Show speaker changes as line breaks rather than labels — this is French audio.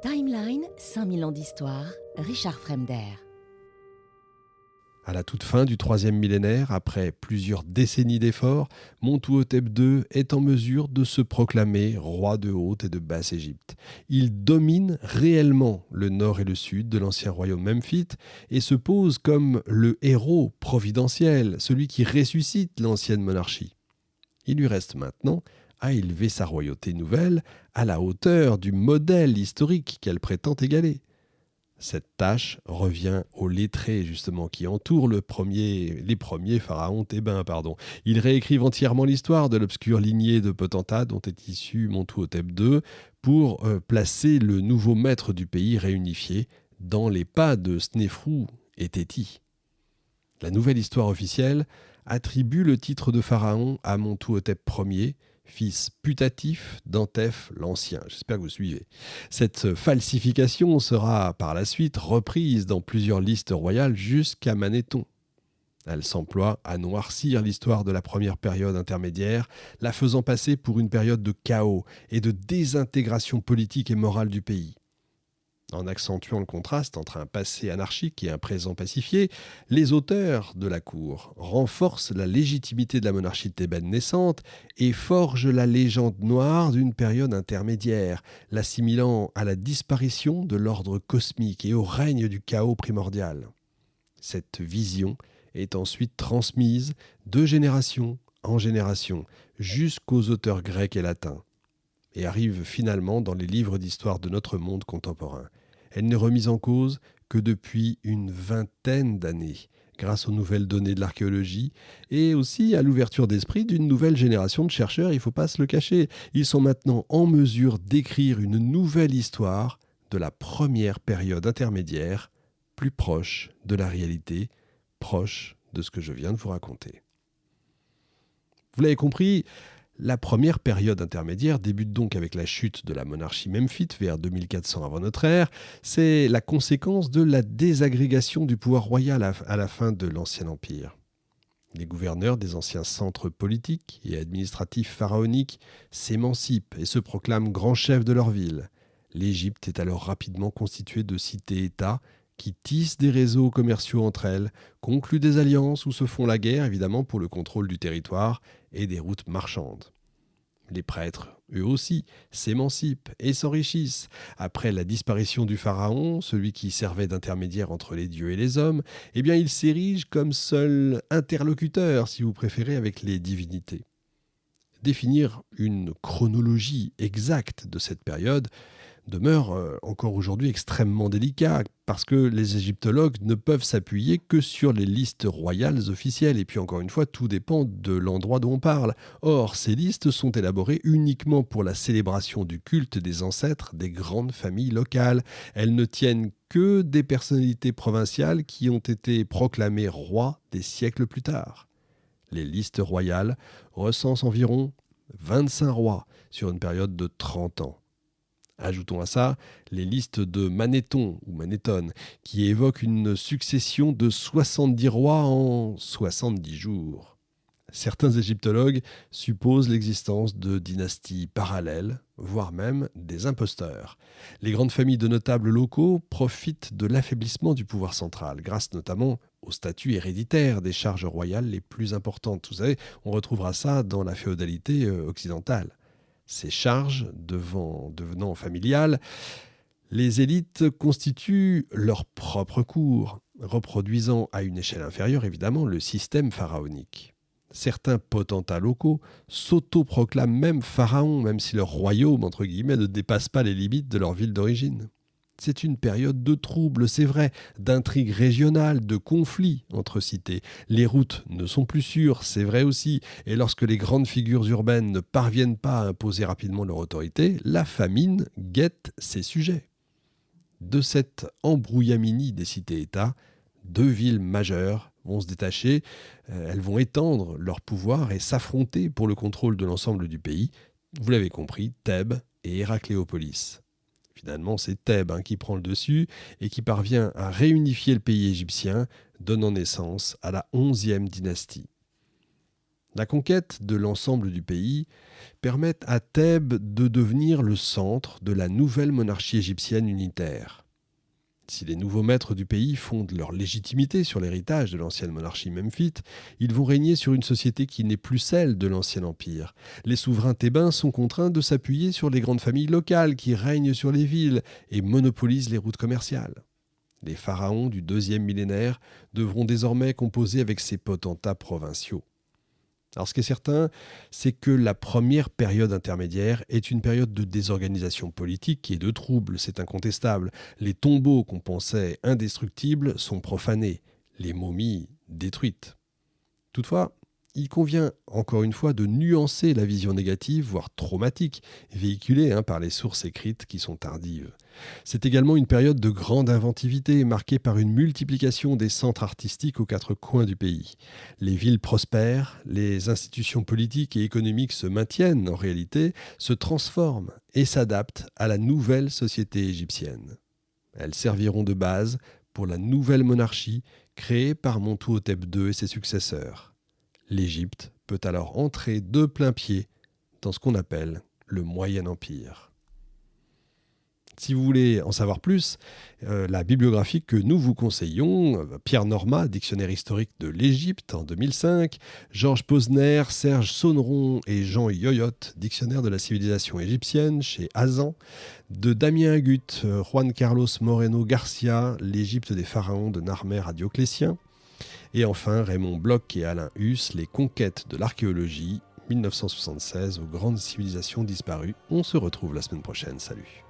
Timeline, 5000 ans d'histoire, Richard Fremder.
À la toute fin du troisième millénaire, après plusieurs décennies d'efforts, Mentuhotep II est en mesure de se proclamer roi de Haute et de Basse-Égypte. Il domine réellement le nord et le sud de l'ancien royaume memphite et se pose comme le héros providentiel, celui qui ressuscite l'ancienne monarchie. Il lui reste maintenant à élever sa royauté nouvelle à la hauteur du modèle historique qu'elle prétend égaler. Cette tâche revient aux lettrés, justement, qui entourent les premiers pharaons thébains. Ils réécrivent entièrement l'histoire de l'obscure lignée de potentats dont est issu Mentuhotep II pour placer le nouveau maître du pays réunifié dans les pas de Snéfrou et Téti. La nouvelle histoire officielle attribue le titre de pharaon à Mentuhotep Ier, fils putatif d'Antef l'Ancien. J'espère que vous suivez. Cette falsification sera par la suite reprise dans plusieurs listes royales jusqu'à Manéthon. Elle s'emploie à noircir l'histoire de la première période intermédiaire, la faisant passer pour une période de chaos et de désintégration politique et morale du pays. En accentuant le contraste entre un passé anarchique et un présent pacifié, les auteurs de la cour renforcent la légitimité de la monarchie thébaine naissante et forgent la légende noire d'une période intermédiaire, l'assimilant à la disparition de l'ordre cosmique et au règne du chaos primordial. Cette vision est ensuite transmise de génération en génération jusqu'aux auteurs grecs et latins et arrive finalement dans les livres d'histoire de notre monde contemporain. Elle n'est remise en cause que depuis une vingtaine d'années, grâce aux nouvelles données de l'archéologie et aussi à l'ouverture d'esprit d'une nouvelle génération de chercheurs, il ne faut pas se le cacher. Ils sont maintenant en mesure d'écrire une nouvelle histoire de la première période intermédiaire, plus proche de la réalité, proche de ce que je viens de vous raconter. Vous l'avez compris, la première période intermédiaire débute donc avec la chute de la monarchie memphite vers 2400 avant notre ère. C'est la conséquence de la désagrégation du pouvoir royal à la fin de l'Ancien Empire. Les gouverneurs des anciens centres politiques et administratifs pharaoniques s'émancipent et se proclament grands chefs de leur ville. L'Égypte est alors rapidement constituée de cités-États qui tissent des réseaux commerciaux entre elles, concluent des alliances ou se font la guerre, évidemment, pour le contrôle du territoire et des routes marchandes. Les prêtres, eux aussi, s'émancipent et s'enrichissent. Après la disparition du pharaon, celui qui servait d'intermédiaire entre les dieux et les hommes, il s'érige comme seul interlocuteur, si vous préférez, avec les divinités. Définir une chronologie exacte de cette période demeure encore aujourd'hui extrêmement délicat parce que les égyptologues ne peuvent s'appuyer que sur les listes royales officielles. Et puis encore une fois, tout dépend de l'endroit dont on parle. Or, ces listes sont élaborées uniquement pour la célébration du culte des ancêtres des grandes familles locales. Elles ne tiennent que des personnalités provinciales qui ont été proclamées rois des siècles plus tard. Les listes royales recensent environ 25 rois sur une période de 30 ans. Ajoutons à ça les listes de Manéthon ou Manéthon, qui évoquent une succession de 70 rois en 70 jours. Certains égyptologues supposent l'existence de dynasties parallèles, voire même des imposteurs. Les grandes familles de notables locaux profitent de l'affaiblissement du pouvoir central, grâce notamment au statut héréditaire des charges royales les plus importantes. Vous savez, on retrouvera ça dans la féodalité occidentale. Ces charges devenant familiales, les élites constituent leur propre cour, reproduisant à une échelle inférieure évidemment le système pharaonique. Certains potentats locaux s'autoproclament même pharaons, même si leur royaume, entre guillemets, ne dépasse pas les limites de leur ville d'origine. C'est une période de troubles, c'est vrai, d'intrigues régionales, de conflits entre cités. Les routes ne sont plus sûres, c'est vrai aussi, et lorsque les grandes figures urbaines ne parviennent pas à imposer rapidement leur autorité, la famine guette ses sujets. De cette embrouillamini des cités-États, deux villes majeures vont se détacher, elles vont étendre leur pouvoir et s'affronter pour le contrôle de l'ensemble du pays. Vous l'avez compris, Thèbes et Héracléopolis. Finalement, c'est Thèbes qui prend le dessus et qui parvient à réunifier le pays égyptien, donnant naissance à la 11e dynastie. La conquête de l'ensemble du pays permet à Thèbes de devenir le centre de la nouvelle monarchie égyptienne unitaire. Si les nouveaux maîtres du pays fondent leur légitimité sur l'héritage de l'ancienne monarchie memphite, ils vont régner sur une société qui n'est plus celle de l'ancien empire. Les souverains thébains sont contraints de s'appuyer sur les grandes familles locales qui règnent sur les villes et monopolisent les routes commerciales. Les pharaons du 2e millénaire devront désormais composer avec ces potentats provinciaux. Alors ce qui est certain, c'est que la première période intermédiaire est une période de désorganisation politique et de troubles, c'est incontestable. Les tombeaux qu'on pensait indestructibles sont profanés, les momies détruites. Toutefois, il convient encore une fois de nuancer la vision négative, voire traumatique, véhiculée par les sources écrites qui sont tardives. C'est également une période de grande inventivité, marquée par une multiplication des centres artistiques aux 4 coins du pays. Les villes prospèrent, les institutions politiques et économiques se maintiennent en réalité, se transforment et s'adaptent à la nouvelle société égyptienne. Elles serviront de base pour la nouvelle monarchie créée par Montuhotep II et ses successeurs. L'Égypte peut alors entrer de plein-pied dans ce qu'on appelle le Moyen Empire. Si vous voulez en savoir plus, la bibliographie que nous vous conseillons, Pierre Norma, Dictionnaire historique de l'Égypte en 2005, Georges Posner, Serge Sonneron et Jean Yoyot, Dictionnaire de la civilisation égyptienne chez Azan, de Damien Agut, Juan Carlos Moreno Garcia, L'Égypte des pharaons de Narmer à Dioclétien, et enfin Raymond Bloch et Alain Hus, Les conquêtes de l'archéologie, 1976 aux grandes civilisations disparues. On se retrouve la semaine prochaine. Salut.